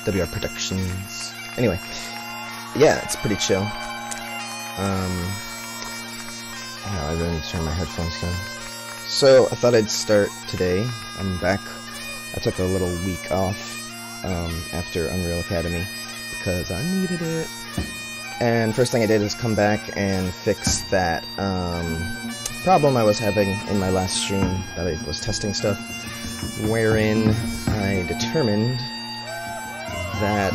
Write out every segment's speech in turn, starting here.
WR Productions. Anyway, yeah, it's pretty chill. I really need to turn my headphones down. So I thought I'd start today. I'm back. I took a little week off after Unreal Academy because I needed it. And first thing I did is come back and fix that problem I was having in my last stream that I was testing stuff, wherein I determined that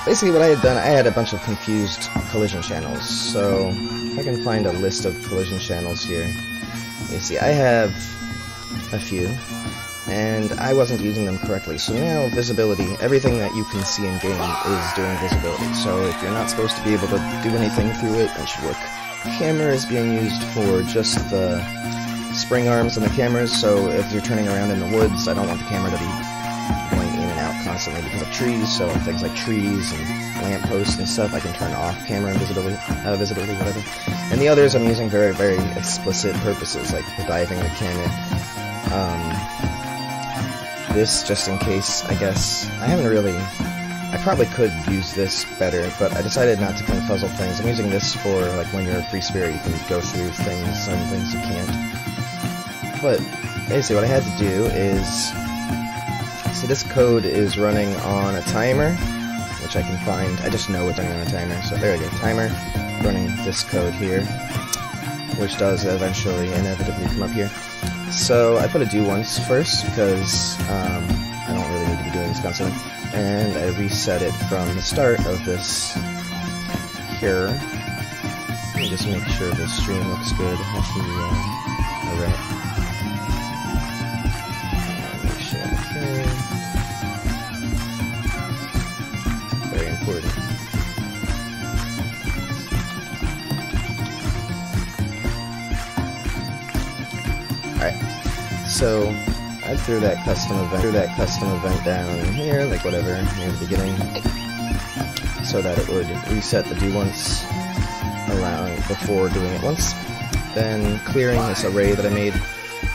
basically what I had done, I had a bunch of confused collision channels. So if I can find a list of collision channels here, you see I have a few, and I wasn't using them correctly. So now visibility, everything that you can see in game is doing visibility. So if you're not supposed to be able to do anything through it, it should work. Camera is being used for just the spring arms on the cameras, so if you're turning around in the woods, I don't want the camera to be going in and out constantly because of trees, so things like trees and lampposts and stuff, I can turn off camera visibility, whatever. And the others I'm using very, very explicit purposes, like the diving mechanic. This, just in case, I guess. I probably could use this better, but I decided not to confuzzle things. I'm using this for, like, when you're a free spirit, you can go through things, some things you can't. But, basically, what I had to do is... See, this code is running on a timer, which I can find. I just know it's running on a timer, so there we go. Timer, running this code here, which does eventually, inevitably come up here. So I put a do once first, because I don't really need to be doing this constantly. And I reset it from the start of this here. Let me just make sure the stream looks good. Alright. Make sure, okay. Very important. Alright. So I threw that custom event down here, like whatever, near the beginning, so that it would reset the do once, allowing before doing it once. Then clearing this array that I made,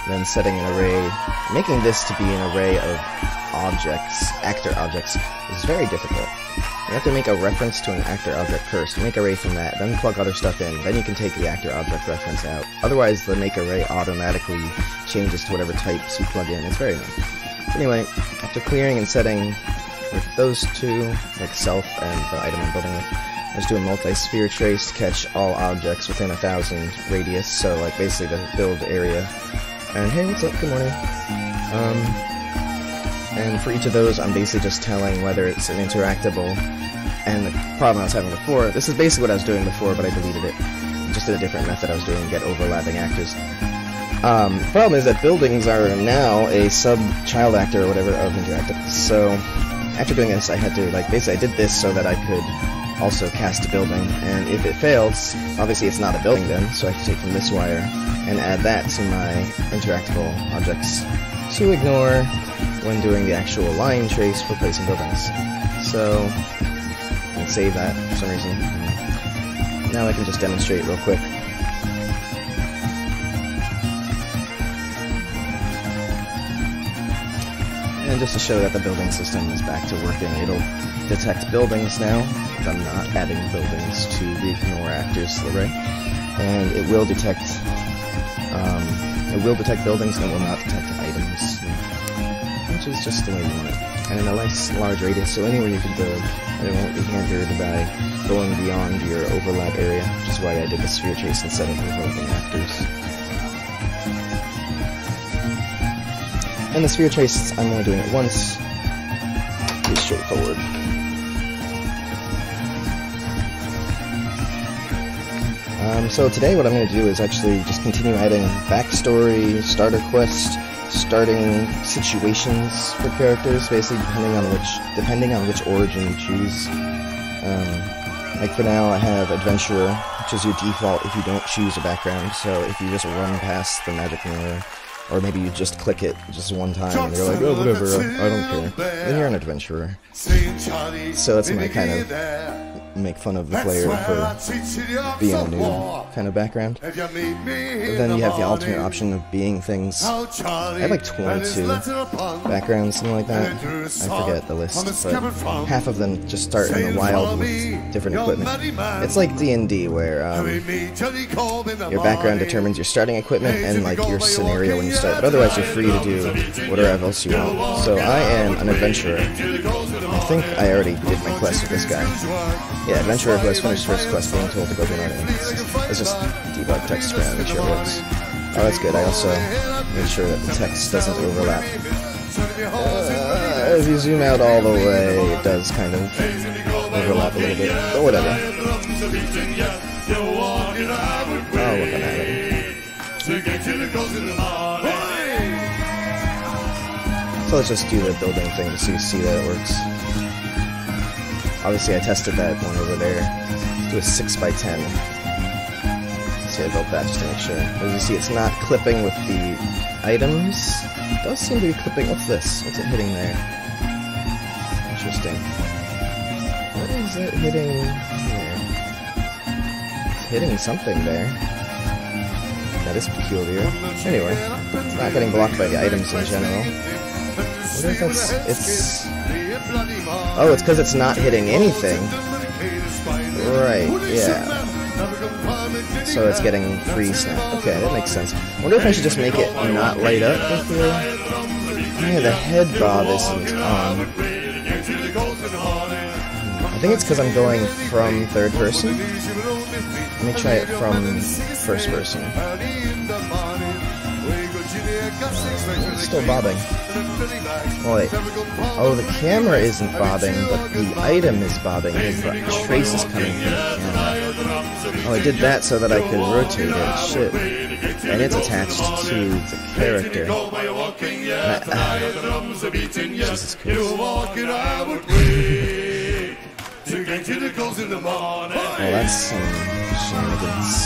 then setting an array, making this to be an array of objects, actor objects, is very difficult. You have to make a reference to an actor object first, make array from that, then plug other stuff in, then you can take the actor object reference out. Otherwise, the make array automatically changes to whatever types you plug in. It's very annoying. Anyway, after clearing and setting with those two, like self and the item I'm building with, let's do a multi-sphere trace to catch all objects within 1,000 radius, so like basically the build area. And hey, what's up? Good morning. And for each of those, I'm basically just telling whether it's an interactable. And the problem I was having before, this is basically what I was doing before, but I deleted it. Just in a different method I was doing to get overlapping actors. The problem is that buildings are now a sub-child actor or whatever of interactive. So, after doing this, I had to, like, basically I did this so that I could also cast a building. And if it fails, obviously it's not a building then, so I have to take from this wire and add that to my interactable objects to ignore when doing the actual line trace for placing buildings. So, I can save that for some reason. Now I can just demonstrate real quick. And just to show that the building system is back to working, it'll detect buildings now, if I'm not adding buildings to the ignore actors array. And it will detect buildings and it will not detect items. Which is just the way you want it. And in a nice large radius, so anywhere you can build, it won't be hindered by going beyond your overlap area, which is why I did the sphere trace instead of overlapping actors. And the sphere trace, I'm only doing it once. Pretty straightforward. So today what I'm going to do is actually just continue adding backstory, starter quest, starting situations for characters, basically depending on which origin you choose. Like for now I have adventurer, which is your default if you don't choose a background, so if you just run past the magic mirror, or maybe you just click it just one time and you're like, oh whatever, I don't care, then you're an adventurer. So that's my kind of make fun of the player for being a noob kind of background. But then you have the alternate option of being things. I have like 22 backgrounds, something like that. I forget the list, but half of them just start in the wild with different equipment. It's like D&D where your background determines your starting equipment and like your scenario when you start, but otherwise you're free to do whatever else you want. So I am an adventurer. I think I already did my quest with this guy. Yeah, adventurer who has finished first quest being told to go be an Let's just debug text screen and make sure it works. Oh, that's good. I also made sure that the text doesn't overlap. If you zoom out all the way, it does kind of overlap a little bit, but whatever. Oh, looking at it. So let's just do the building thing to see that it works. Obviously I tested that one over there. Let's do a 6x10. See, I built that just to make sure. As you see, it's not clipping with the items. It does seem to be clipping. What's this? What's it hitting there? Interesting. What is it hitting here? It's hitting something there. That is peculiar. Anyway, it's not getting blocked by the items in general. I wonder if it's... Oh, it's because it's not hitting anything. Right, yeah. So it's getting free snap. Okay, that makes sense. I wonder if I should just make it not light up with the... Yeah, the head bob isn't on. I think it's because I'm going from third person. Let me try it from first person. It's still bobbing. Oh, wait. Oh, the camera isn't bobbing, but the item is bobbing. The trace is coming from the camera. Oh, I did that so that I could rotate it. Shit. And it's attached to the character. Jesus Christ. Oh, that's some shenanigans.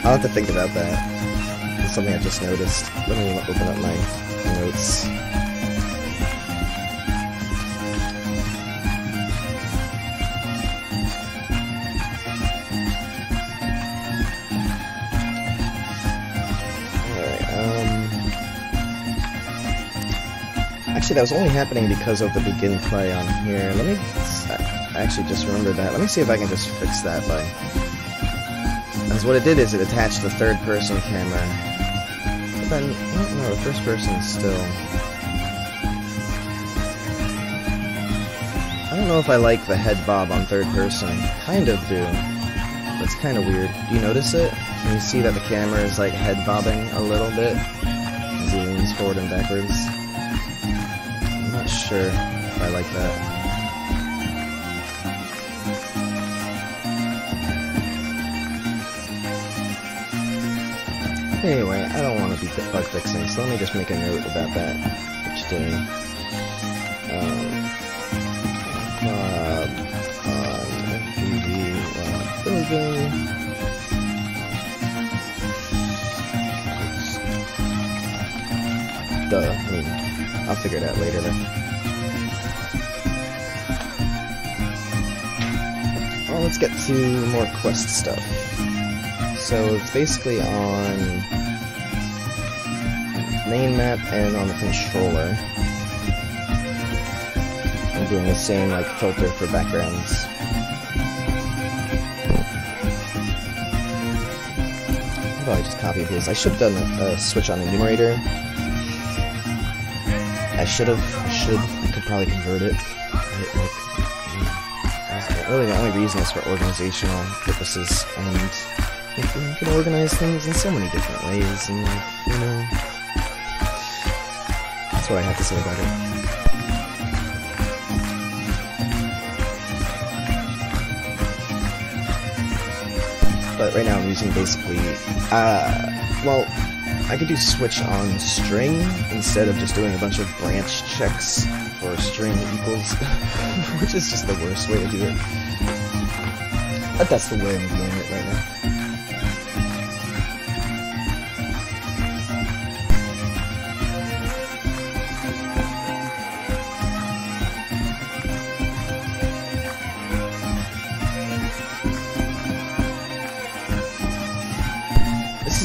I'll have to think about that. It's something I just noticed. Let me open up my notes. Actually, that was only happening because of the begin play on here. Let me... I actually just remembered that. Let me see if I can just fix that by... Because what it did is it attached the third-person camera. But then... No, the first person still... I don't know if I like the head bob on third person. Kind of do. That's kind of weird. Do you notice it? Can you see that the camera is like head bobbing a little bit? As he leans forward and backwards. I'm not sure if I like that. Anyway, I don't want to be bug fixing, so let me just make a note about that each day. Building. Duh, I mean, I'll figure it out later then. Well, let's get to more quest stuff. So it's basically on main map and on the controller. I'm doing the same like filter for backgrounds. I'll probably just copy his. I should have done a switch on enumerator. I could probably convert it. Really, the only reason is for organizational purposes, and you can organize things in so many different ways, and you know, that's what I have to say about it. But right now I'm using basically, well, I could do switch on string instead of just doing a bunch of branch checks for string equals, which is just the worst way to do it. But that's the way I'm doing it right now.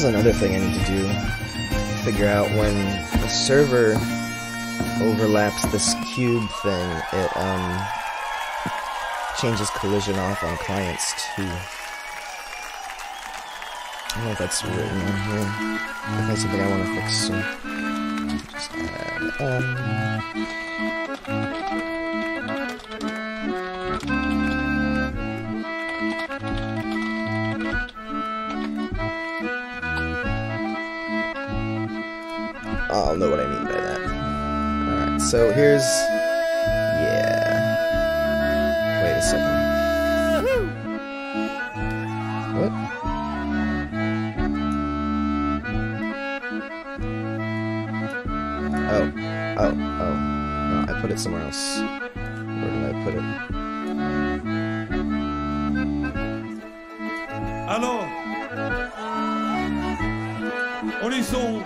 is another thing I need to do. Figure out when the server overlaps this cube thing, it changes collision off on clients too. I don't know if that's written on here. Definitely something I want to fix soon. Just add I'll know what I mean by that. Alright, so here's... yeah. Wait a second. What? Oh. No, I put it somewhere else. Where did I put it? Alors, on est son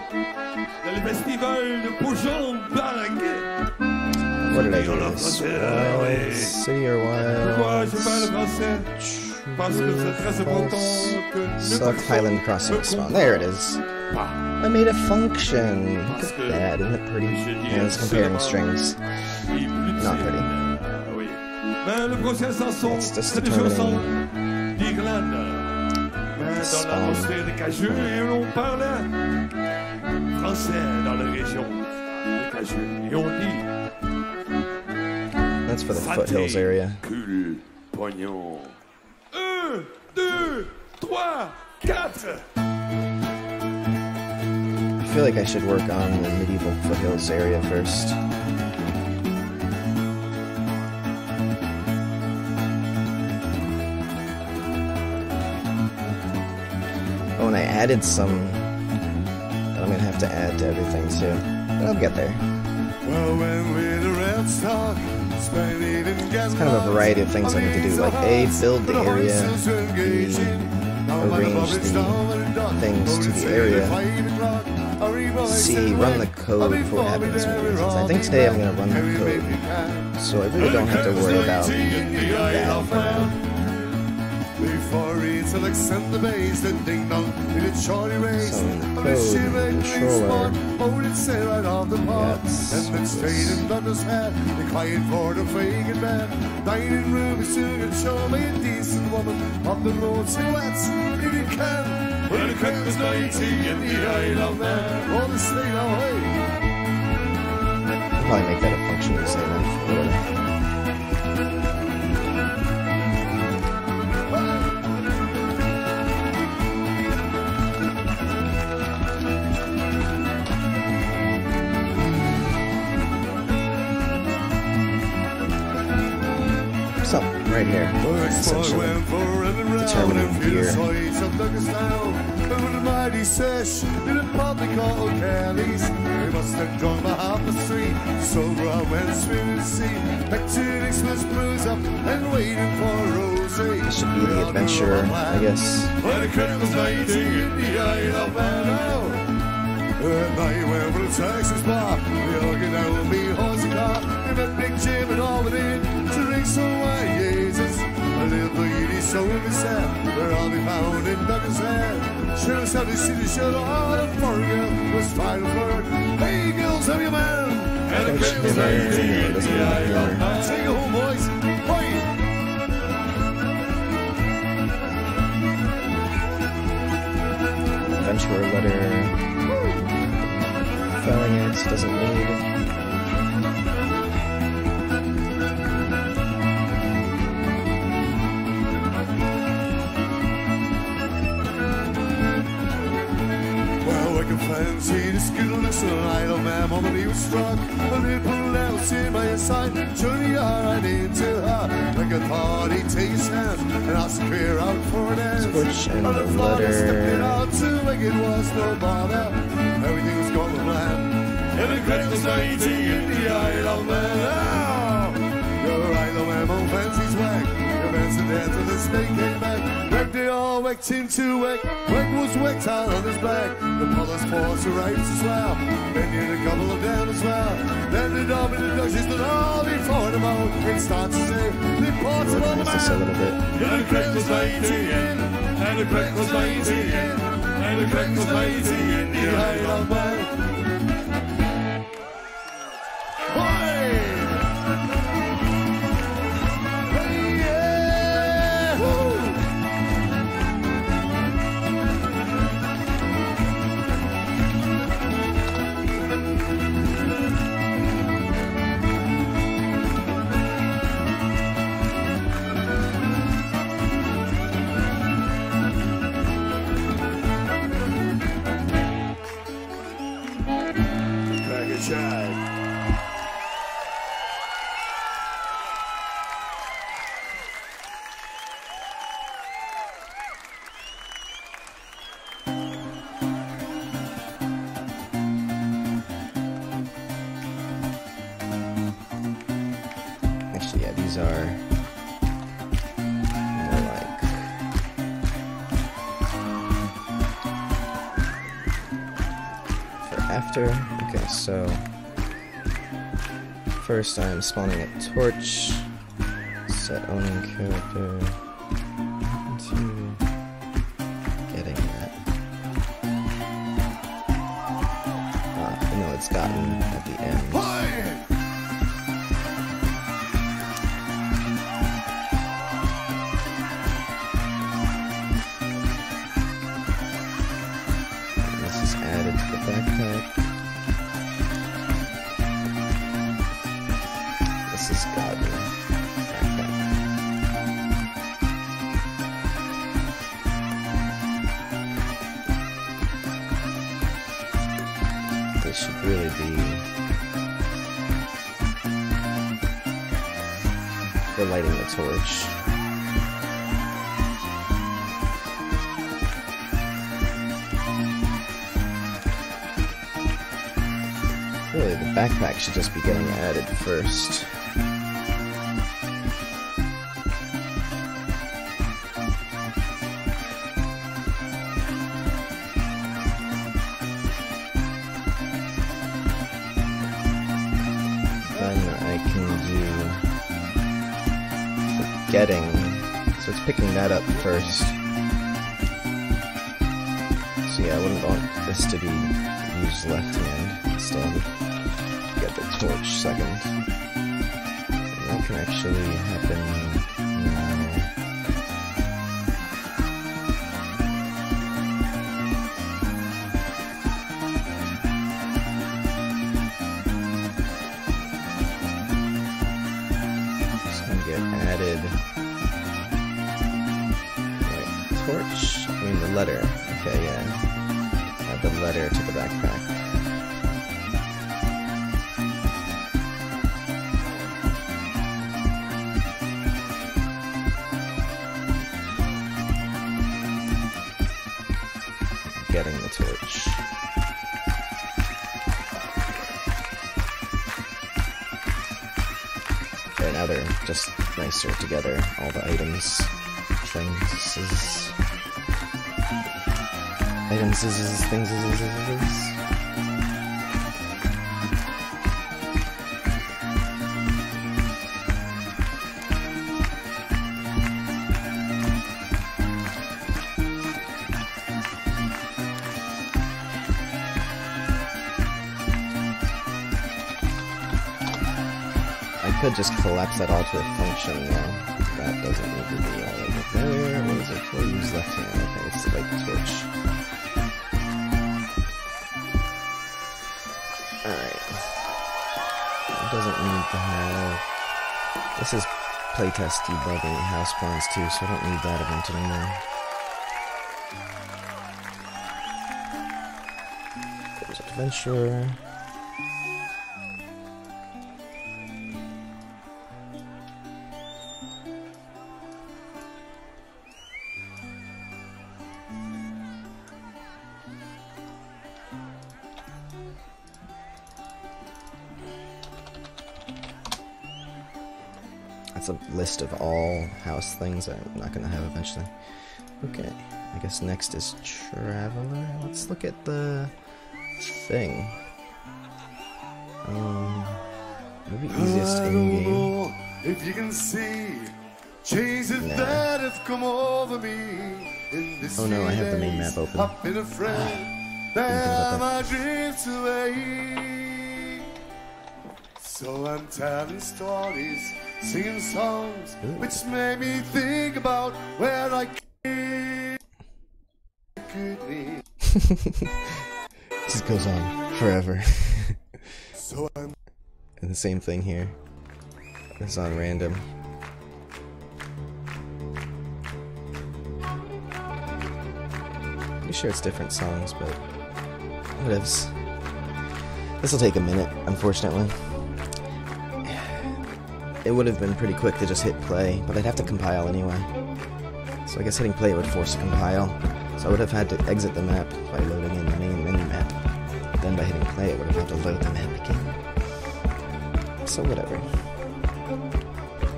dans le festival de Beaujon Barraquet. What did I do this? Wild City or Wild? Pourquoi je parle français? Parce que c'est très important que Select Highland Crossing spawn. There it is. I made a function. Look at that, isn't it pretty? And it's comparing strings. Not pretty. It's just determining spawn. That's for the foothills area. I feel like I should work on the medieval foothills area first. Oh, and I added some that I'm gonna have to add to everything too. But I'll get there. It's kind of a variety of things I need to do, like A, build the area, B, arrange the things to the area, C, run the code for what happens when it is. I think today I'm going to run the code, so I really don't have to worry about that for now. Before it's Alexander the bass, the ding dong, in a shorty race. So code, controller, hold it say right off the pot. And then straight in London's head, the quiet for the fragrant man. Dining room is soon and show me a decent woman on the road silhouettes, if you can. When the crack was 90 in the Isle of Man, all the slate away. I'll probably make that a function the same way. So, right here, essentially, determining gear. Mighty sesh in a public hall Kelly's. We must have drunk by half the street. Sober I went swimming to sea. Back to the Xmas blues up and waiting for Rosie. This should be the adventurer, I guess. When the curtain was 90 in the Isle of Man. At night when the taxis pop, we all get down and be horse and car. We met Big Jim and all within to drink some wine, Jesus. A little lady so in the sand, where I'll be found in Douglas Head. Should have said the city should all the foreign girl was final word. Hey girls, have you man? And the curtain was 90 in the Isle of Man. Take it home, boys. Point. Adventurer letter. Felling X doesn't need. Fancy the skittle listen, I don't man on the knee was struck. A little else in my side, Johnny right into her. Like I thought he'd take his hand and ask her out for a dance. Switch and the letter. Out to like it was no bother. Everything was going to plan. And the great was 90 in the Isle of Man. Your Isle of Man on fancy's whack. Your man's the dance of the snake came back. They all whacked him to whack. Whack was whacked out on his back. The police force arrives as well. Then you a couple of them as well. Then the dog and the Dutchies that all before the mouth. It starts to say, the ports of all the man. A little bit. And the crack was 90 in. And the crack was 90 in. And and the contemplating in the Isle of Man. Actually, yeah, these are more like for after. Okay, so first I'm spawning a torch, set owning character, into getting that. I know it's gotten at the end. Added to the backpack. This is gotten backpack. This should really be for lighting the torch. Really, the backpack should just be getting added first. Then I can do the getting, so it's picking that up first. So yeah, I wouldn't want this to be used left hand instead. Get the torch second. And that can actually happen now. It's gonna get added. Wait, torch? I mean the letter. Okay, yeah. Add the letter to the backpack. Getting the torch. Okay, now they're just nicer together, all the items. Things. Items, things. I could just collapse that all to a function now. That doesn't need to be all over there. What is it for? Use left hand. Okay, it's like the torch. Alright. It doesn't need to have... This is playtest debugging house plans too, so I don't need that event anymore. There's adventure. That's a list of all house things I'm not going to have eventually. Okay, I guess next is Traveler. Let's look at the thing. Maybe easiest in-game. If you can see changes that have come over me, in this Oh no, I have the main map open. I've been afraid that I drift away. So I'm telling stories, singing songs, which made me think about where I could be. Just goes on forever. So I'm And the same thing here. It's on random. Pretty sure it's different songs, but whatevs. This will take a minute, unfortunately. It would have been pretty quick to just hit play, but I'd have to compile anyway. So I guess hitting play would force a compile. So I would have had to exit the map by loading in the main menu map. Then by hitting play, it would have had to load the map again. So whatever.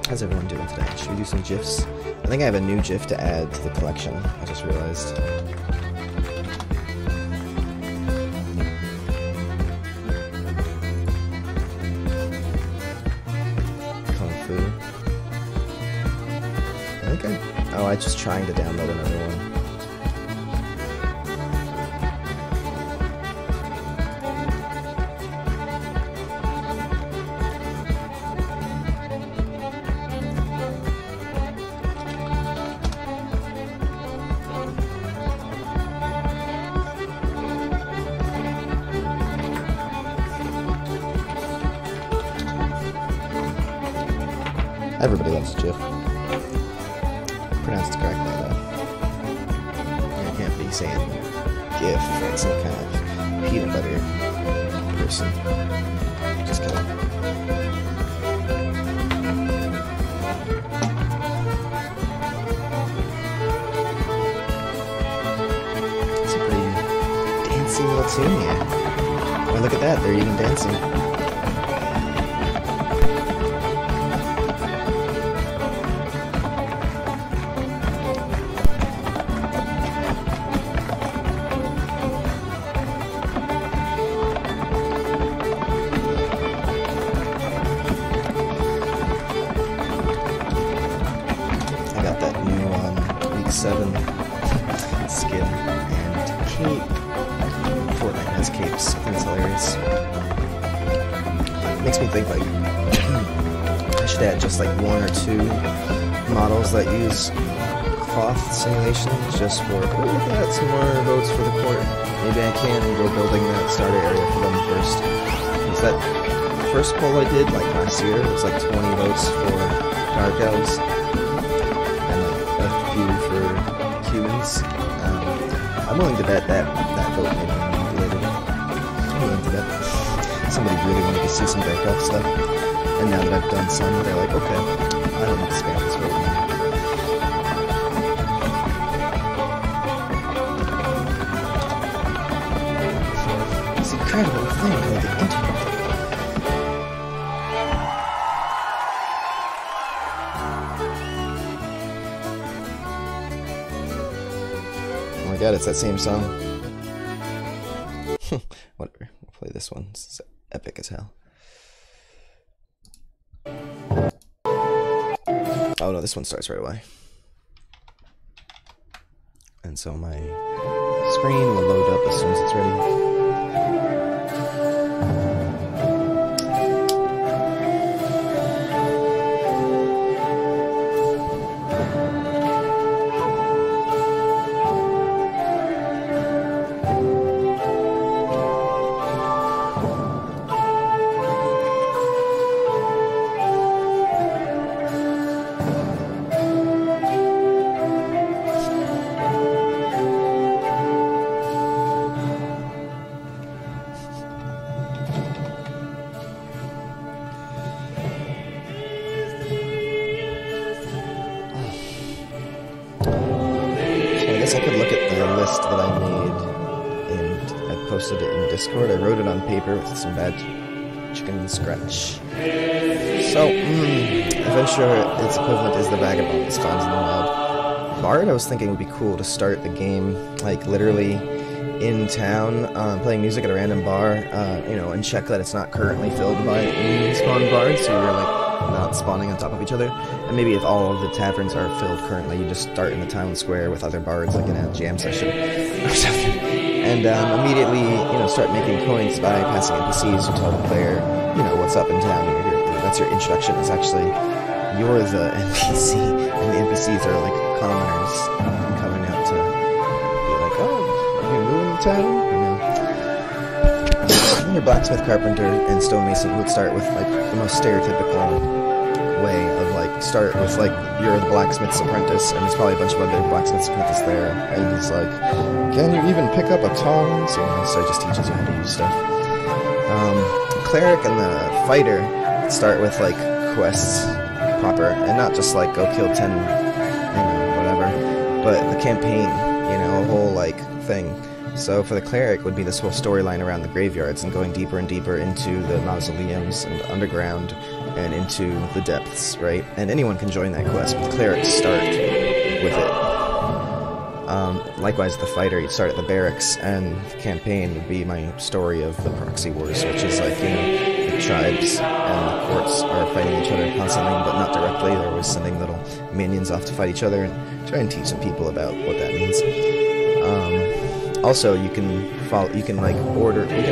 How's everyone doing today? Should we do some GIFs? I think I have a new GIF to add to the collection. I just realized. Kung Fu. I think I was just trying to download another one. Everybody loves GIF. Pronounced correctly, though. I can't be saying GIF like some kind of peanut butter person. Just kidding. It's a pretty dancey little tune here. Oh, look at that, they're even dancing. Skin and cape. Fortnite has capes. I think it's hilarious. It makes me think like I should add just like one or two models that use cloth simulation just for look at that, some more votes for the court. Maybe I can go building that starter area for them first. Because that first poll I did like last year was like 20 votes for dark elves and like a few for humans. I'm willing to bet that vote may be manipulated. I'm willing to bet somebody really wanted to see some dark elf stuff, and now that I've done some, they're like, okay, I don't need to spam this vote now. This incredible thing called the internet. Oh my god, it's that same song. Whatever, we'll play this one. This is epic as hell. Oh no, this one starts right away. And so my screen will load up as soon as it's ready. I could look at the list that I made, and I posted it in Discord. I wrote it on paper with some bad chicken scratch. So, Adventure, its equivalent is the Vagabond that spawns in the wild. Bard, I was thinking would be cool to start the game, like, literally in town, playing music at a random bar, you know, and check that it's not currently filled by in-spawn bards, so you're, like, not spawning on top of each other. And maybe if all of the taverns are filled currently, you just start in the town square with other bards, like in a jam session or something. And immediately, start making points by passing NPCs who tell the player, what's up in town. That's your introduction. It's actually, you're the NPC, and the NPCs are like commoners coming out to be like, oh, are you new in the town? Your blacksmith, carpenter, and stonemason would start with like the most stereotypical way of like start with like you're the blacksmith's apprentice, and there's probably a bunch of other blacksmith's apprentices there, and he's like, can you even pick up a tongs? So he just teaches you how to use stuff. The cleric and the fighter start with like quests proper, and not just like go kill 10, whatever, but the campaign, a whole like thing. So for the cleric would be this whole storyline around the graveyards and going deeper and deeper into the mausoleums and underground and into the depths, right? And anyone can join that quest, but the clerics start with it. Likewise, the fighter, you'd start at the barracks, and the campaign would be my story of the proxy wars, which is like, the tribes and the courts are fighting each other constantly, but not directly. They're always sending little minions off to fight each other and try and teach some people about what that means. Also, you can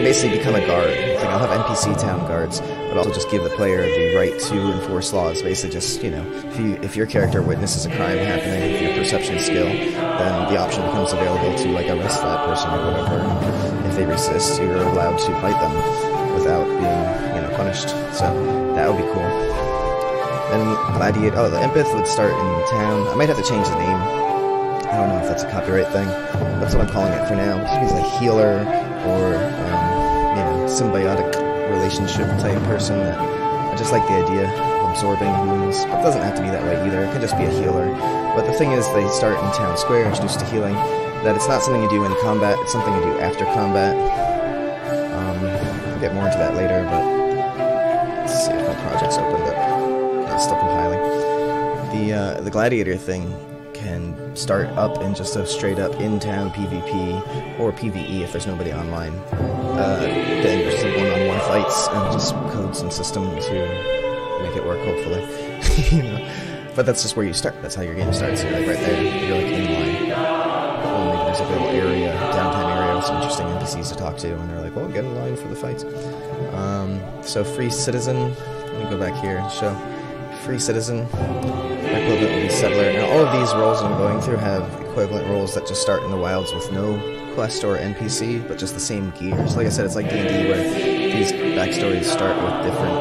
basically become a guard. Like, I'll have NPC town guards, but also just give the player the right to enforce laws. Basically, just if your character witnesses a crime happening with your perception skill, then the option becomes available to like arrest that person or whatever. If they resist, you're allowed to fight them without being punished. So that would be cool. Then gladiator. The empath would start in town. I might have to change the name. I don't know if that's a copyright thing. That's what I'm calling it for now. It just means like healer or, symbiotic relationship type person. That I just like the idea of absorbing wounds. But it doesn't have to be that way either. It could just be a healer. But the thing is, they start in town square, introduced to healing. That it's not something you do in combat. It's something you do after combat. I'll get more into that later. But let's see if my project's opened up. I'm still compiling. The gladiator thing can start up in just a straight-up in-town PvP, or PvE if there's nobody online. Then just one-on-one fights, and just code some system to make it work, hopefully. But that's just where you start. That's how your game starts. You're like right there. You're like in line. Maybe there's a little area, downtown area with some interesting NPCs to talk to, and they're like, well, get in line for the fights. So free citizen. Let me go back here and show. Free citizen. My equivalent will be settler. Now all of these roles I'm going through have equivalent roles that just start in the wilds with no quest or NPC, but just the same gears. Like I said, it's like D&D where these backstories start with different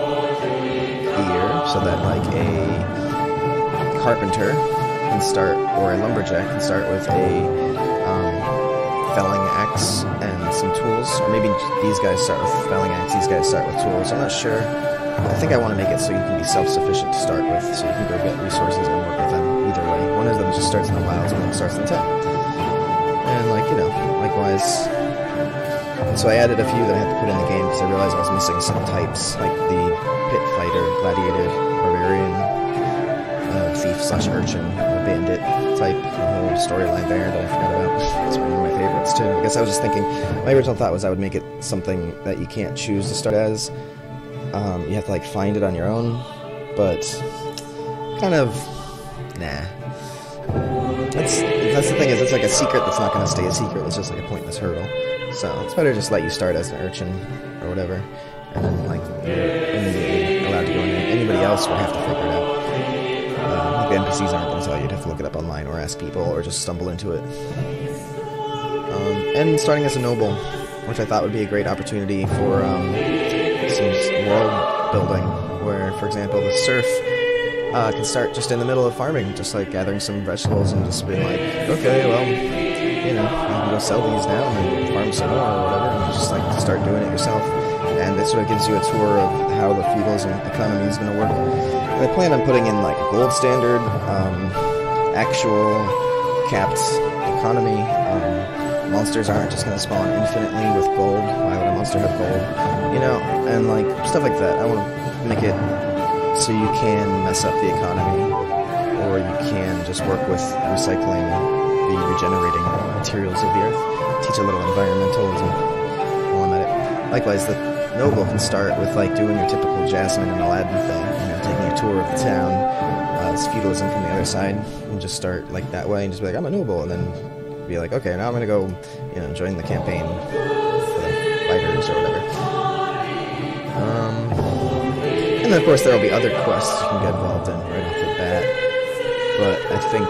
gear, so that like a carpenter can start, or a lumberjack can start with a felling axe and some tools, or maybe these guys start with felling axe, these guys start with tools. I'm not sure. I think I want to make it so you can be self-sufficient to start with, so you can go get resources and work with them either way. One of them just starts in the wilds, one of them starts in town. And likewise. And so I added a few that I had to put in the game because I realized I was missing some types, like the pit fighter, gladiator, barbarian, thief/urchin, bandit type, the whole storyline there that I forgot about. It's one of my favorites too. I guess I was just thinking, my original thought was I would make it something that you can't choose to start as. You have to like find it on your own, but kind of, nah. That's the thing, is it's like a secret that's not going to stay a secret. It's just like a pointless hurdle. So it's better just let you start as an urchin or whatever, and then like you're immediately allowed to go in there. Anybody else will have to figure it out. Like the NPCs aren't going to tell you. You'd have to look it up online or ask people or just stumble into it. And starting as a noble, which I thought would be a great opportunity for some world building, where, for example, the serf can start just in the middle of farming, just like gathering some vegetables and just being like, okay, well, you can go sell these now and then farm some more or whatever, and just like start doing it yourself. And it sort of gives you a tour of how the feudalism economy is going to work. And I plan on putting in like a gold standard, actual capped economy. Monsters aren't just going to spawn infinitely with gold. Why would a monster have gold? And like stuff like that. I want to make it so you can mess up the economy, or you can just work with recycling the regenerating materials of the earth. Teach a little environmentalism while I'm at it. Likewise, the noble can start with like doing your typical Jasmine and Aladdin thing, taking a tour of the town, it's feudalism from the other side, and just start like that way, and just be like, I'm a noble, and then be like, okay, now I'm gonna go, you know, join the campaign for the fighters or whatever. And then of course there will be other quests you can get involved in right off the bat. But I think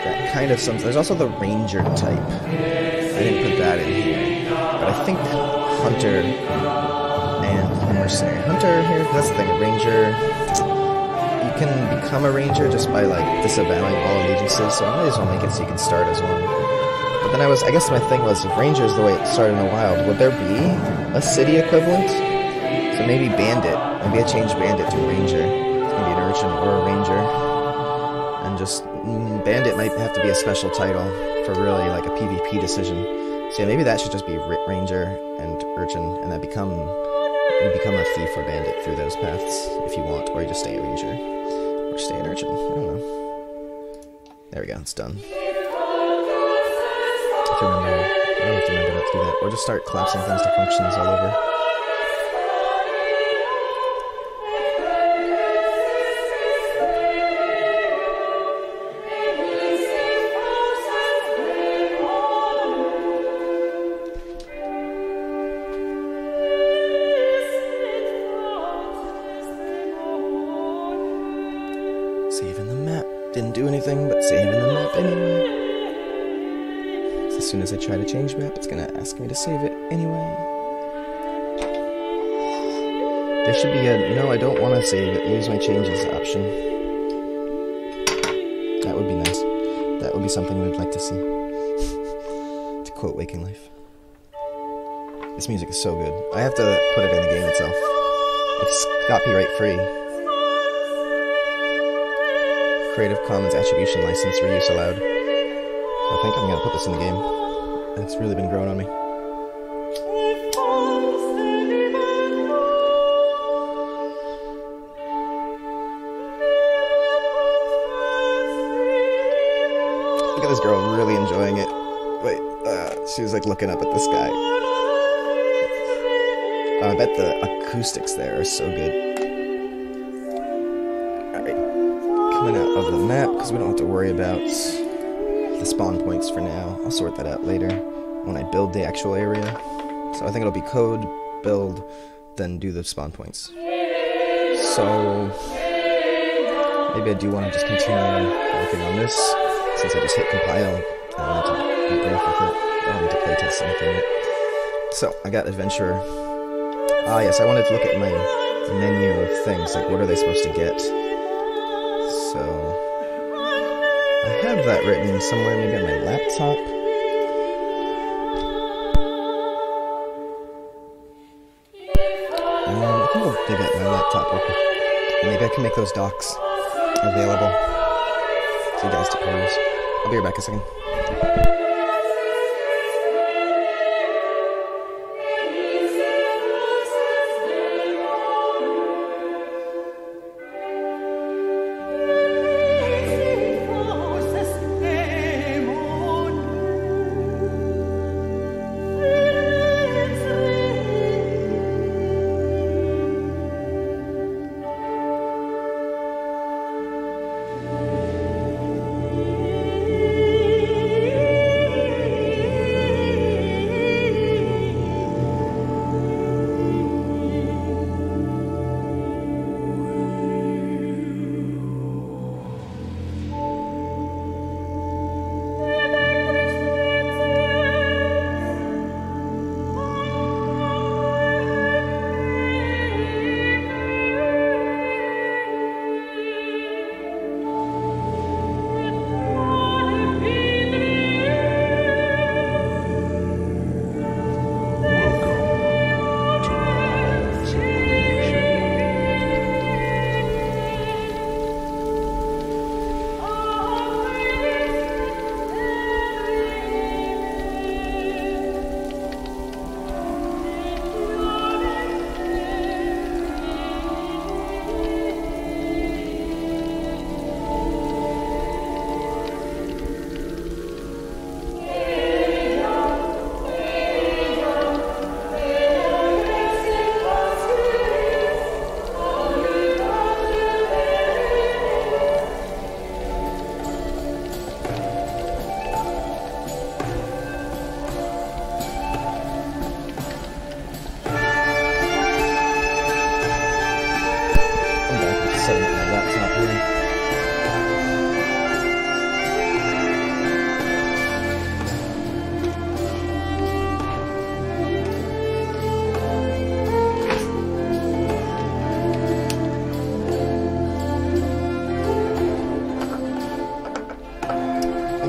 that kind of sums. There's also the ranger type. I didn't put that in here, but I think hunter and mercenary. Hunter here, that's the thing. A ranger, you can become a ranger just by like disavowing all allegiances. So I might as well make it so you can start as one. But then I guess my thing was, if ranger is the way it started in the wild, would there be a city equivalent? So maybe bandit. Maybe I change bandit to ranger. Maybe an urchin or a ranger. And just bandit might have to be a special title for really like a PvP decision. So yeah, maybe that should just be ranger and urchin, and that you become a thief or bandit through those paths if you want, or you just stay a ranger or stay an urchin. I don't know. There we go. It's done. If you remember, I don't have to remember how to do that, or just start collapsing things to functions all over. Saving the map. Didn't do anything but saving the map anyway. So as soon as I try to change map, it's gonna ask me to save it anyway. There should be a no, I don't want to save it, use my changes option. That would be nice. That would be something we'd like to see. To quote Waking Life. This music is so good. I have to put it in the game itself. It's copyright free. Creative Commons Attribution License, reuse allowed. So I think I'm gonna put this in the game. It's really been growing on me. Look at this girl really enjoying it. Wait, she was like looking up at the sky. I bet the acoustics there are so good. Coming out of the map, because we don't have to worry about the spawn points for now. I'll sort that out later when I build the actual area. So I think it'll be code, build, then do the spawn points. So maybe I do want to just continue working on this, since I just hit compile. I don't need to be brief with it. I don't need to playtest anything yet. So I got adventurer. Ah yes, I wanted to look at my menu of things, like what are they supposed to get. So, I have that written somewhere, maybe on my laptop. I think I'll dig out my laptop real quick. Maybe I can make those docs available for you guys to peruse. I'll be right back a second.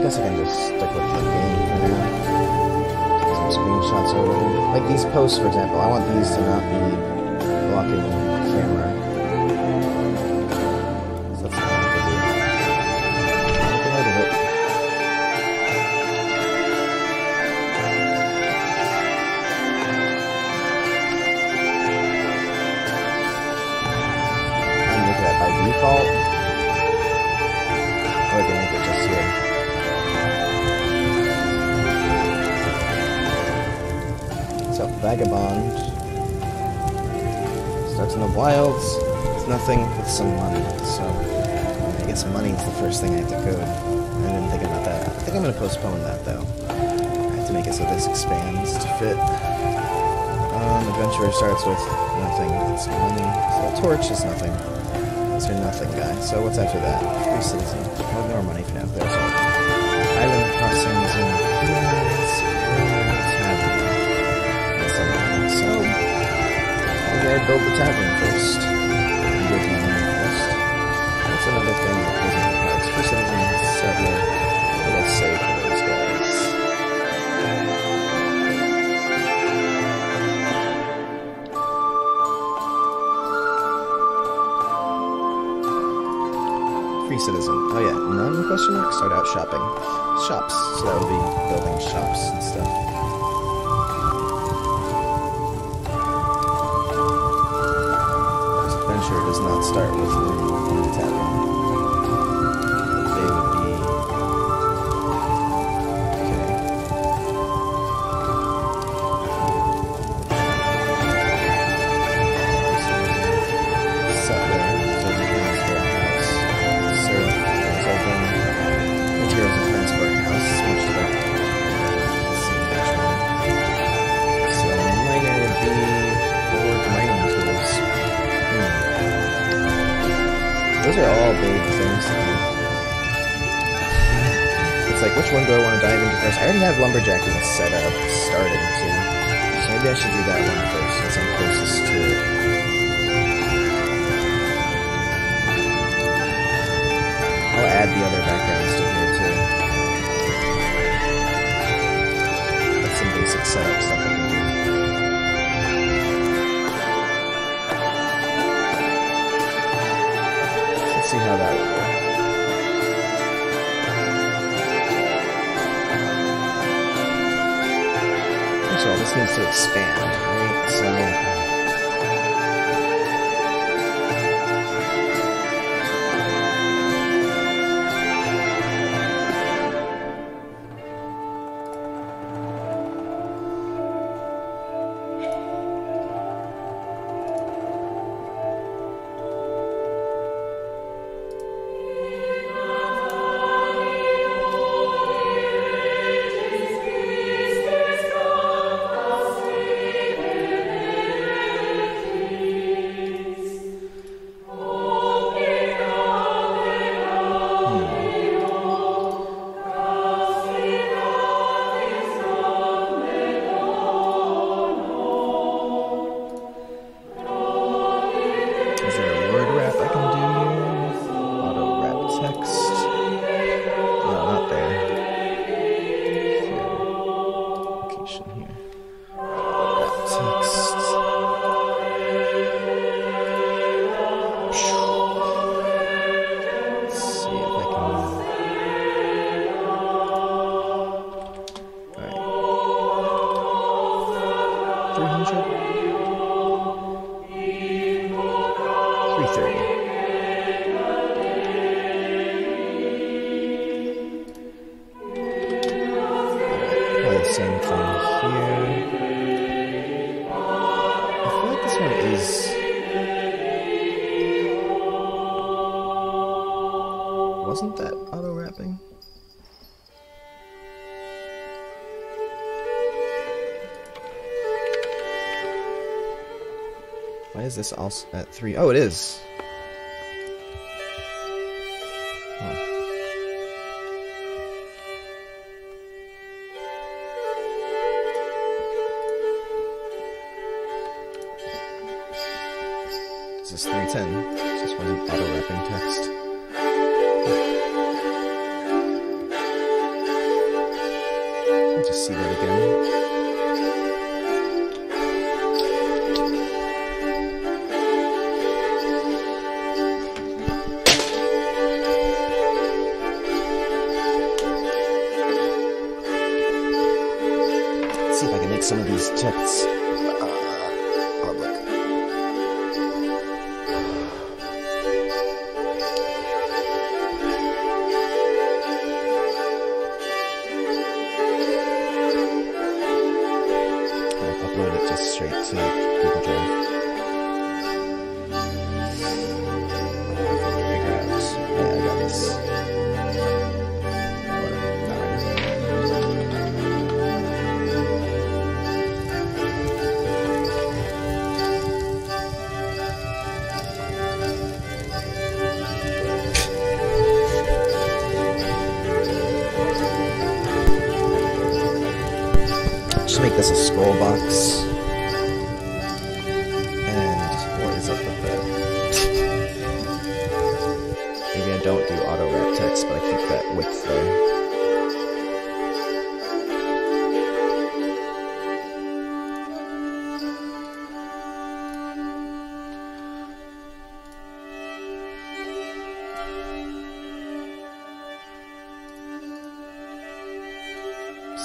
guess I can just stick with the game for now. Take some screenshots over there. Like these posts, for example, I want these to not be blocking the camera. So that's what I have to do. Make a note of it. I'm making that by default. Or I can make it just here. So, Vagabond starts in the wilds. It's nothing with some money. So, I get some money is the first thing I have to code. I didn't think about that. I think I'm going to postpone that though. I have to make it so this expands to fit. Adventurer starts with nothing with some money. So, Torch is nothing. These are nothing, guy. So, what's after that? Free citizen. I'll ignore money for now. There's all. Island crossings and tavern. So, maybe I build the tavern first. And give my money first. That's another thing that isn't required. Free citizen, settler. What did I say for those guys? Free citizen. Oh yeah, none question mark? Start out shopping. Shops. So that would be building shops and stuff. This adventure does not start with the tavern. They would be... Okay. Settler. Materials and transport house, much to that. Let's see which one. So miner would be forward mining tools. Those are all big things to do. It's like, which one do I want to dive into first? I already have lumberjacking set up, starting to. So maybe I should do that one first, since I'm closest to it. I'll add the other backgrounds to here too. That's some basic setup stuff I can do. Let's see how that would work. First of all, this needs to expand, right? So... Same thing here. I feel like this one is... Wasn't that auto-wrapping? Why is this also at 3? Oh, it is! This is 310. This just wasn't auto-wrapping text. these texts public. I'll upload it just straight to Google Drive. Make this a scroll box. And what is up with that? Maybe I don't do auto wrap text, but I keep that width there.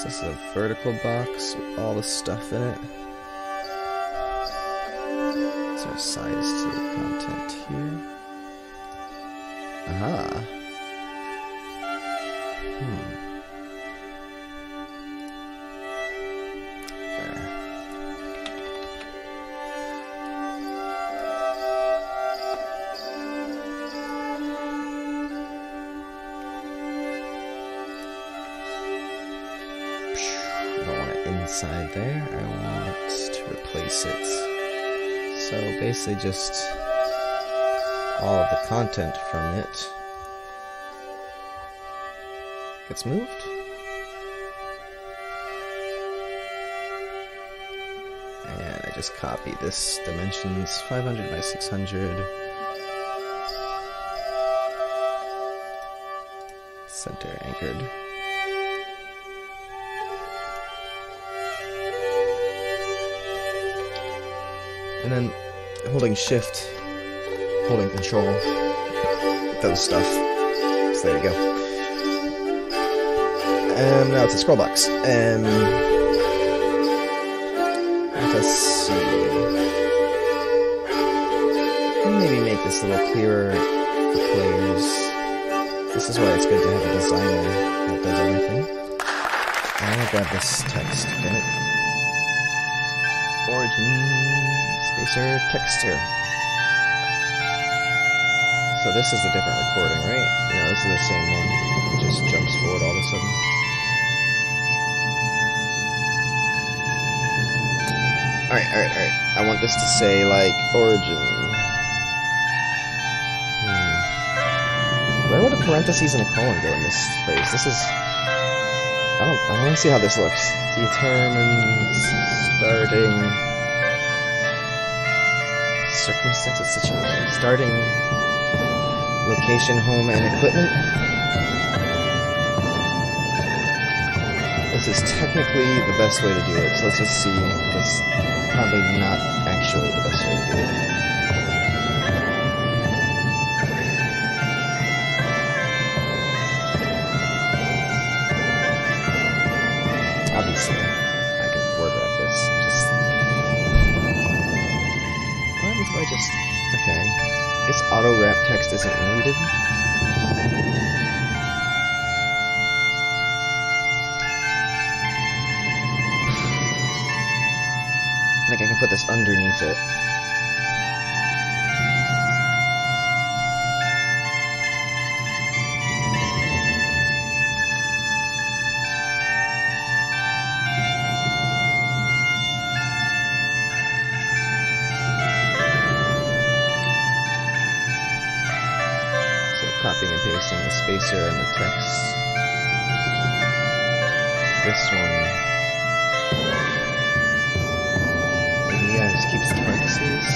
This is a vertical box with all the stuff in it. Is there a size to the content here? Aha. There. Inside there, I want to replace it. So basically just all of the content from it gets moved. And I just copy this dimensions 500 by 600. Center anchored. And then holding shift, holding control, does stuff. So there you go. Now it's a scroll box. Let's see. Maybe make this a little clearer for players. This is why it's good to have a designer that does everything. I'm gonna grab this text, get it? Origin. Spacer text here. So this is a different recording, right? No, this is the same one. It just jumps forward all of a sudden. Alright. I want this to say, like, origin. Where would a parentheses and a colon go in this phrase? This is... I want to see how this looks. Determines starting... circumstances, situation, starting, location, home, and equipment. This is technically the best way to do it, so let's just see. That's probably not actually the best way to do it. Obviously, I can word wrap this. Okay. This auto wrap text isn't needed. I think I can put this underneath it. Copying and pasting the spacer and the text. This one. Yeah, just keeps the parentheses.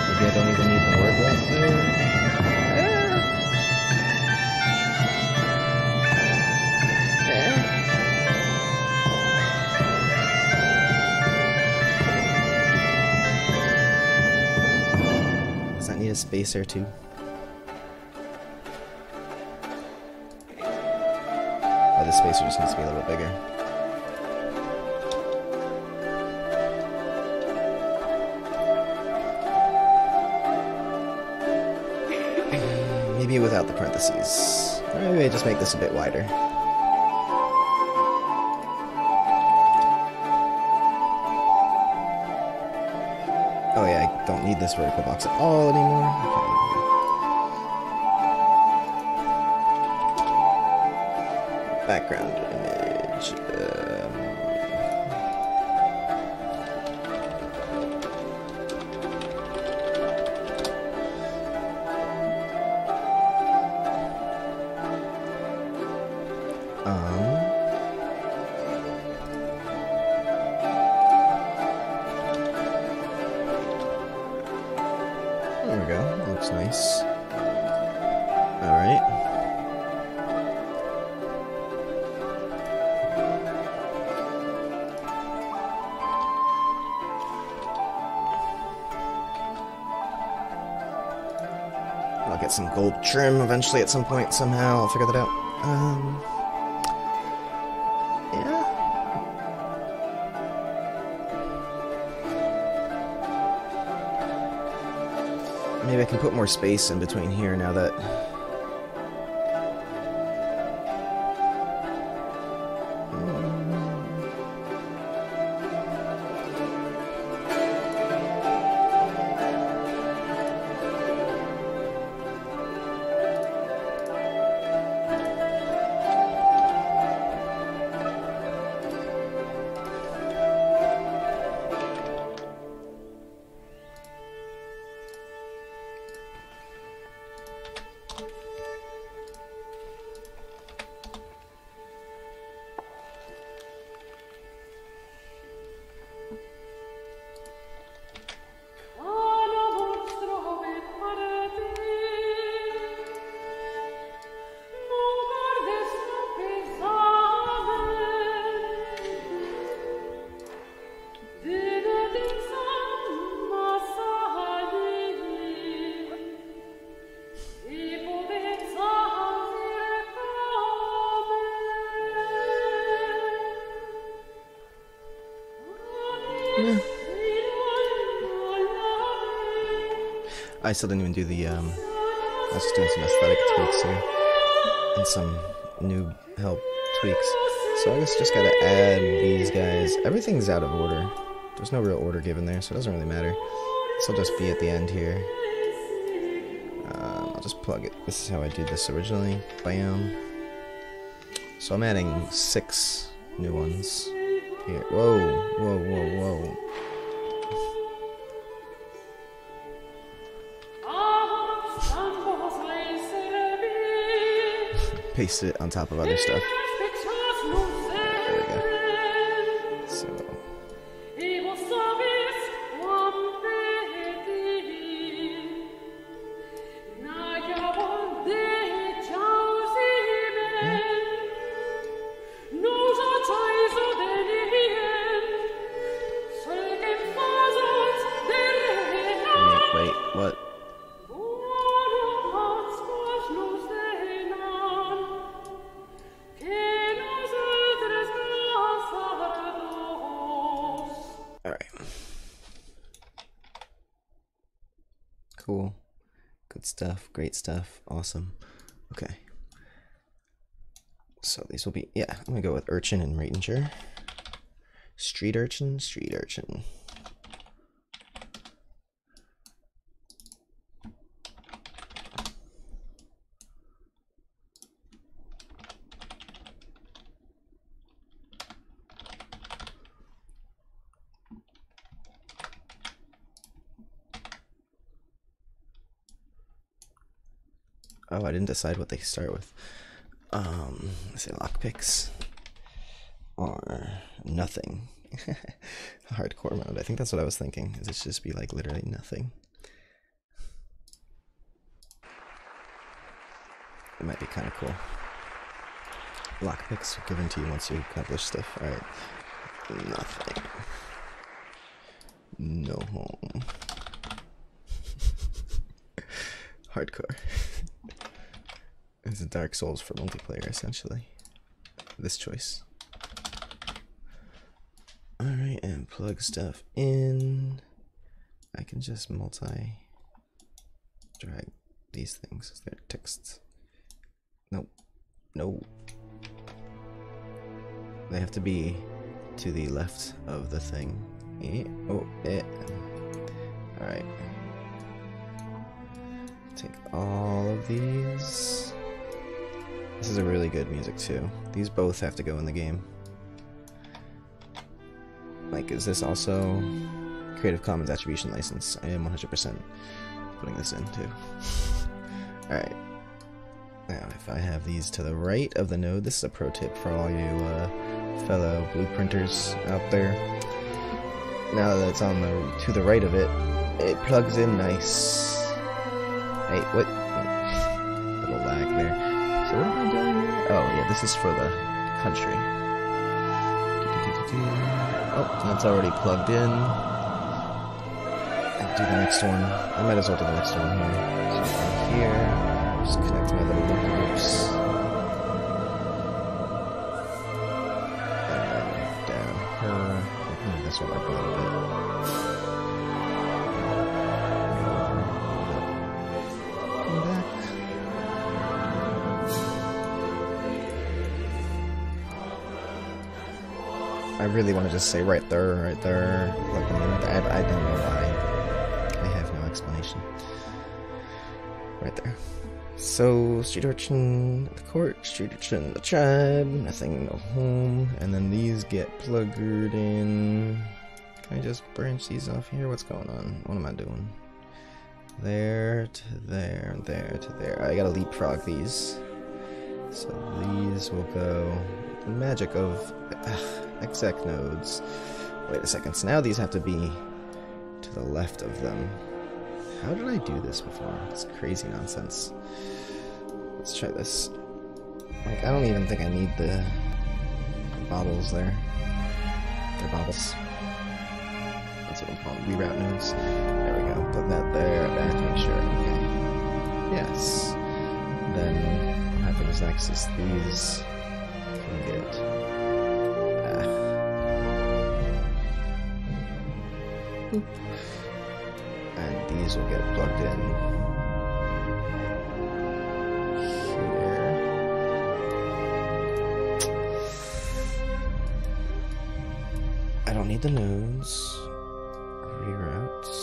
Maybe I don't even need the word right there. Need a spacer too. Oh, the spacer just needs to be a little bit bigger. Maybe without the parentheses. Or maybe I just make this a bit wider. Oh yeah, I don't need this vertical box at all anymore. Okay. Background image. There we go. That looks nice. Alright. I'll get some gold trim eventually at some point somehow. I'll figure that out. Yeah. Maybe I can put more space in between here now that... I still didn't even do the, I was just doing some aesthetic tweaks here, and some new help tweaks. So I guess just gotta add these guys. Everything's out of order. There's no real order given there, so it doesn't really matter. This will just be at the end here. I'll just plug it. This is how I did this originally. Bam. So I'm adding 6 new ones here. Whoa, whoa, whoa, whoa. Paste it on top of other stuff. There we go. So. Wait, what? Cool. Good stuff. Great stuff. Awesome. Okay. So these will be, yeah, I'm gonna go with urchin and ranger. Street urchin, street urchin. Oh, I didn't decide what they start with. Let's say lockpicks or nothing. Hardcore mode. I think that's what I was thinking. Is it should just be like literally nothing? It might be kind of cool. Lockpicks are given to you once you accomplish stuff. All right, nothing. No home. Hardcore. It's a Dark Souls for multiplayer, essentially. this choice. Alright, and plug stuff in. I can just multi drag these things as their texts. Nope. No. They have to be to the left of the thing. Alright. Take all of these. This is a really good music too. These both have to go in the game. Like, is this also Creative Commons Attribution License? I am 100% putting this in too. Alright. Now, if I have these to the right of the node, this is a pro tip for all you fellow blueprinters out there. Now that it's on to the right of it, it plugs in nice. Hey, what? Little lag there. So what am I doing here? Oh yeah, this is for the country. Oh, that's already plugged in. I'll do the next one. I might as well do the next one here. So from here, just connect my little link groups. And then down here. This one up a little bit. Come back. I really want to just say right there, right there. Look, I don't know why. I have no explanation. Right there. So, street urchin at the court, street urchin at the tribe, nothing, no home, and then these get plugged in. Can I just branch these off here? What's going on? What am I doing? There to there, there to there. I gotta leapfrog these. So these will go. The magic of exec nodes. Wait a second, so now these have to be to the left of them. How did I do this before? It's crazy nonsense. Let's try this. Like, I don't even think I need the bobbles there. They're bobbles. That's what I'm calling reroute nodes. There we go. Put that there. Back to make sure. Okay. Yes. Then what happens next is these can get. And these will get plugged in here. I don't need the nodes. Reroutes.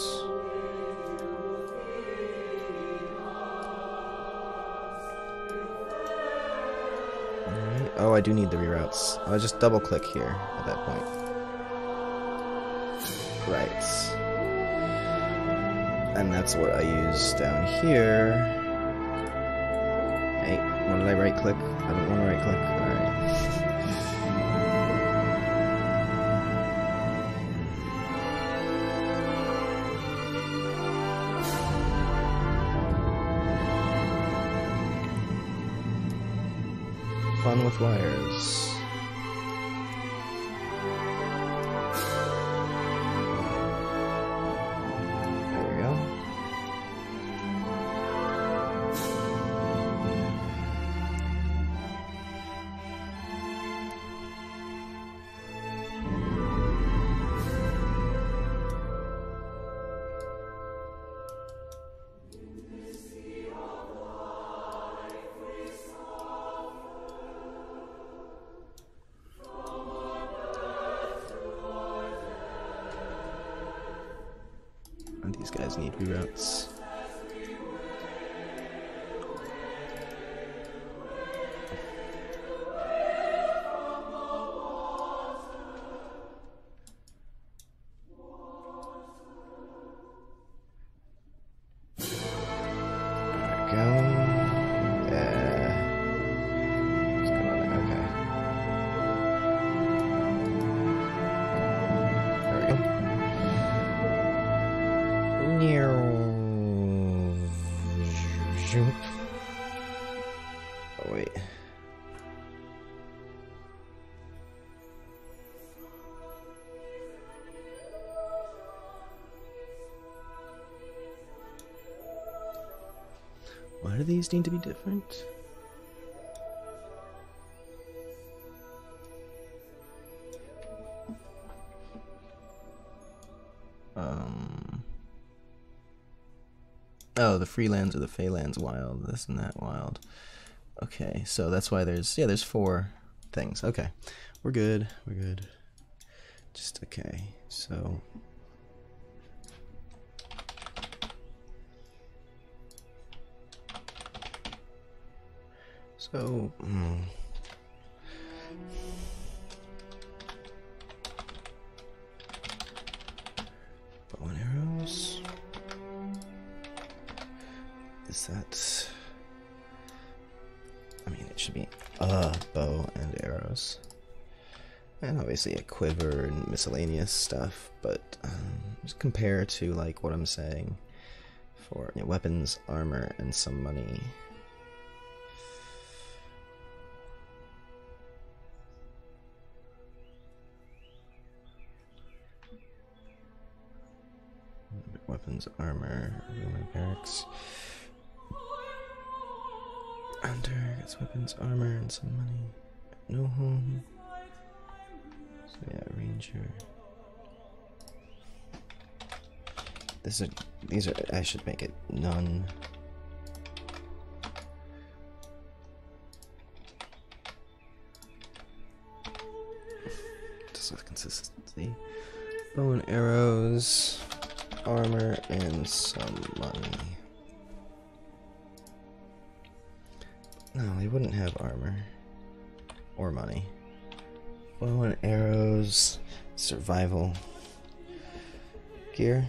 Alright. Oh, I do need the reroutes. I'll just double click here at that point. Right. And that's what I use down here. Hey, what did I right click? I don't want to right click. Alright. Fun with wires. These guys need reroutes. Oh, wait. Why do these need to be different? Oh, the Freelands or the Phalands wild, this and that wild. Okay, so that's why there's 4 things. Okay, we're good, we're good. Just okay, so. So, bow and arrows. Is that? I mean, it should be a bow and arrows, and obviously a quiver and miscellaneous stuff. But just compare to like what I'm saying for weapons, armor, and some money. Weapons, armor, barracks. Hunter gets weapons, armor, and some money. No home. So yeah, ranger. These are. I should make it none. Just with consistency. Bow and arrows. Armor and some money. No, they wouldn't have armor or money. Bow and arrows, survival gear.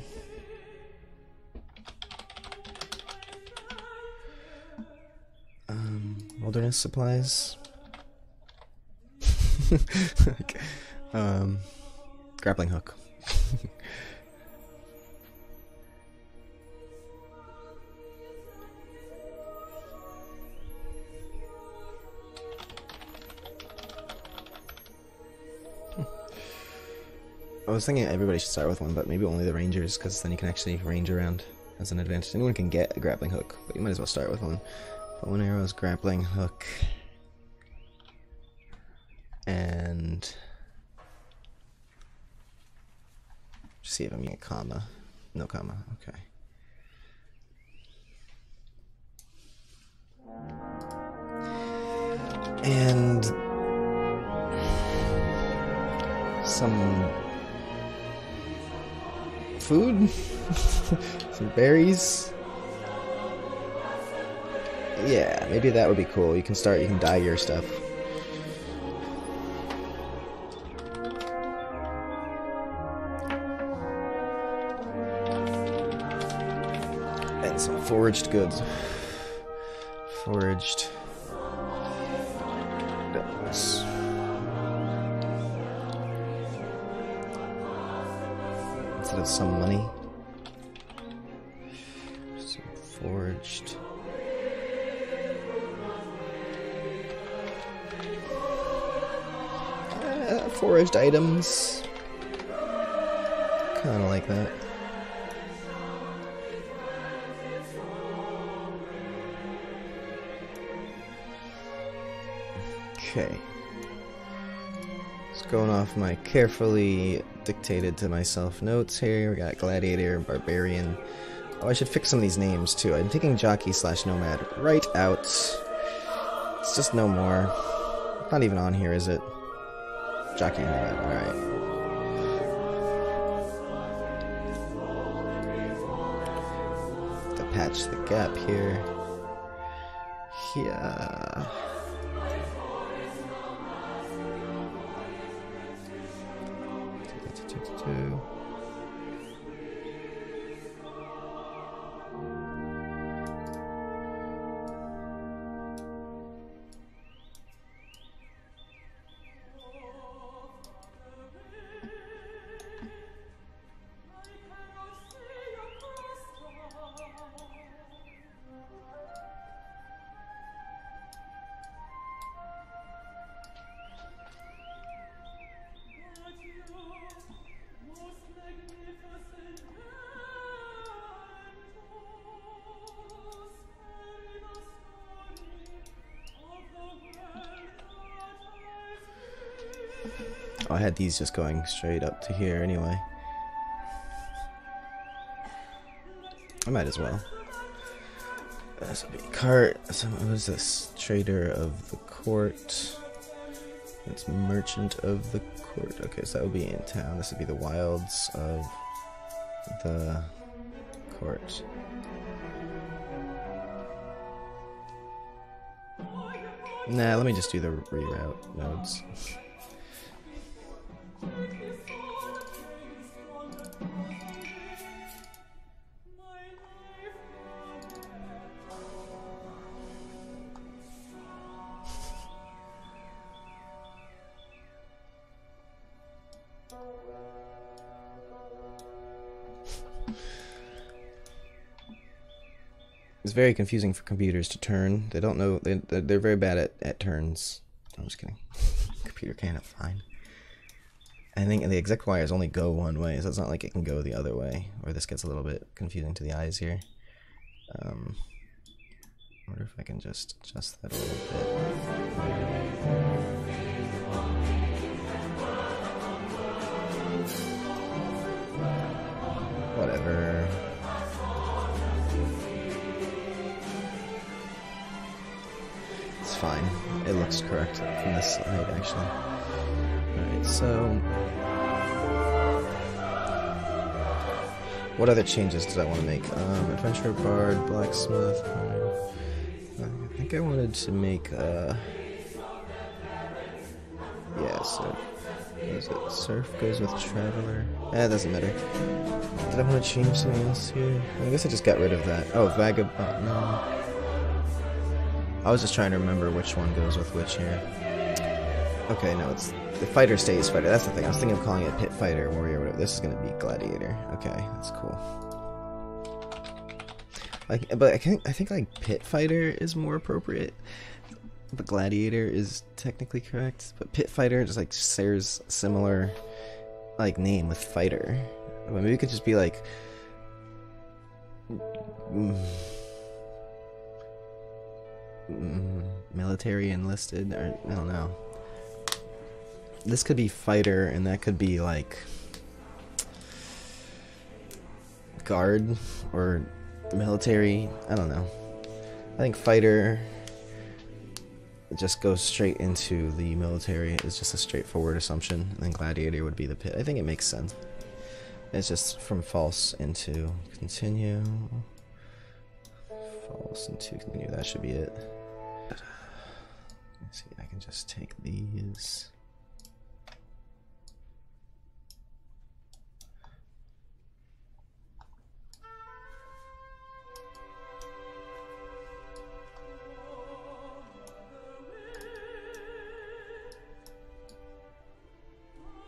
Wilderness supplies. Okay. Grappling hook. I was thinking everybody should start with one, but maybe only the rangers, because then you can actually range around as an advantage. Anyone can get a grappling hook, but you might as well start with one. Bow and arrows, grappling hook, and just see if I'm getting a comma. No comma. Okay. And some food, some berries. Yeah, maybe that would be cool. You can dye your stuff. And some foraged goods. Foraged goods. Instead of some money. Some foraged. Foraged items. Kind of like that. Okay. Just going off my carefully dictated to myself notes here. We got gladiator, barbarian. Oh, I should fix some of these names too. I'm taking jockey / nomad right out. It's just no more. Not even on here, is it? Jockey and nomad, alright. To patch the gap here. Yeah. Oh, I had these just going straight up to here anyway. I might as well. This would be cart. So what is this? Trader of the court. It's merchant of the court. Okay, so that would be in town. This would be the wilds of the court. Nah, let me just do the reroute nodes. It's very confusing for computers to turn. They don't know. They're very bad at turns. I'm just kidding. Computer can't fine. I think the exec wires only go one way, so it's not like it can go the other way. Or this gets a little bit confusing to the eyes here. I wonder if I can just adjust that a little bit. Whatever. It's fine. It looks correct from this side, actually. Alright, so... what other changes did I want to make? Adventurer, Bard, Blacksmith... I think I wanted to make, yeah, so... what is it? Surf goes with Traveler. It doesn't matter. Did I want to change something else here? I guess I just got rid of that. Oh, Vagabond, no. I was just trying to remember which one goes with which here. Okay, no, it's the fighter stays fighter. That's the thing. I was thinking of calling it pit fighter, warrior, whatever. This is gonna be gladiator. Okay, that's cool. But I think like pit fighter is more appropriate. But gladiator is technically correct. But pit fighter just like shares similar like name with fighter. But maybe it could just be like. Military enlisted, or I don't know. This could be fighter, and that could be like guard or military. I don't know. I think fighter just goes straight into the military. It's just a straightforward assumption, and then gladiator would be the pit. I think it makes sense. It's just from false into continue. False into continue. That should be it. Let's see, I can just take these.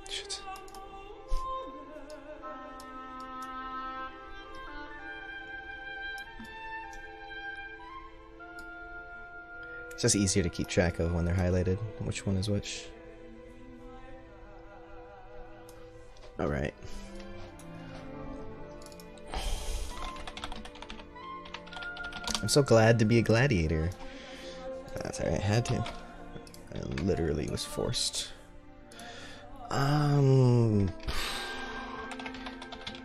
Shit. It's just easier to keep track of when they're highlighted, which one is which. Alright. I'm so glad to be a gladiator. That's alright, I had to. I literally was forced.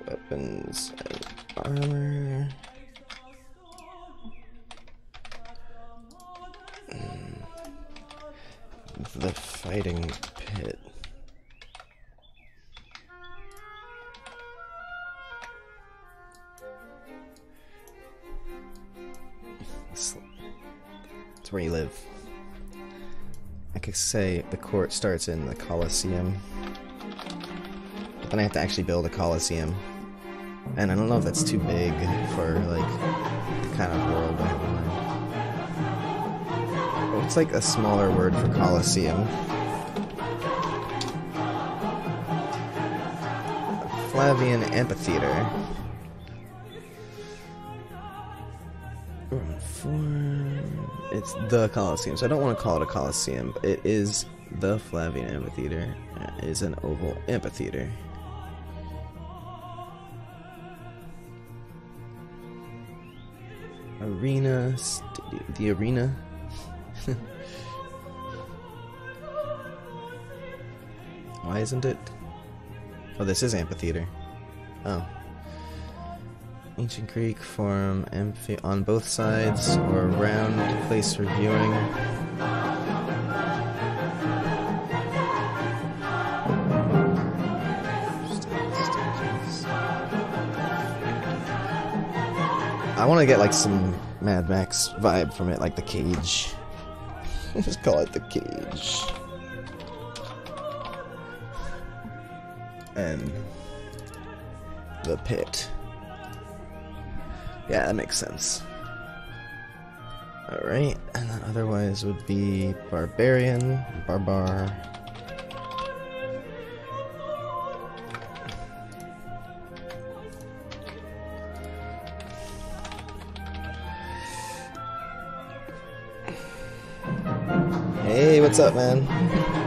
Weapons and armor. The fighting pit. It's where you live. I could say the court starts in the Colosseum, but then I have to actually build a Colosseum, and I don't know if that's too big for like the kind of world I have in mind. It's like a smaller word for Colosseum. Flavian Amphitheater. It's the Colosseum, so I don't want to call it a Colosseum, but it is the Flavian Amphitheater. It is an oval amphitheater. Arena, the arena. Why isn't it? Oh, this is amphitheater. Oh. Ancient Greek form on both sides or around place for viewing. I want to get like some Mad Max vibe from it, like the cage. Just call it the cage. And the pit. Yeah, that makes sense. Alright, and then otherwise would be barbarian, barbar. Hey, what's up, man?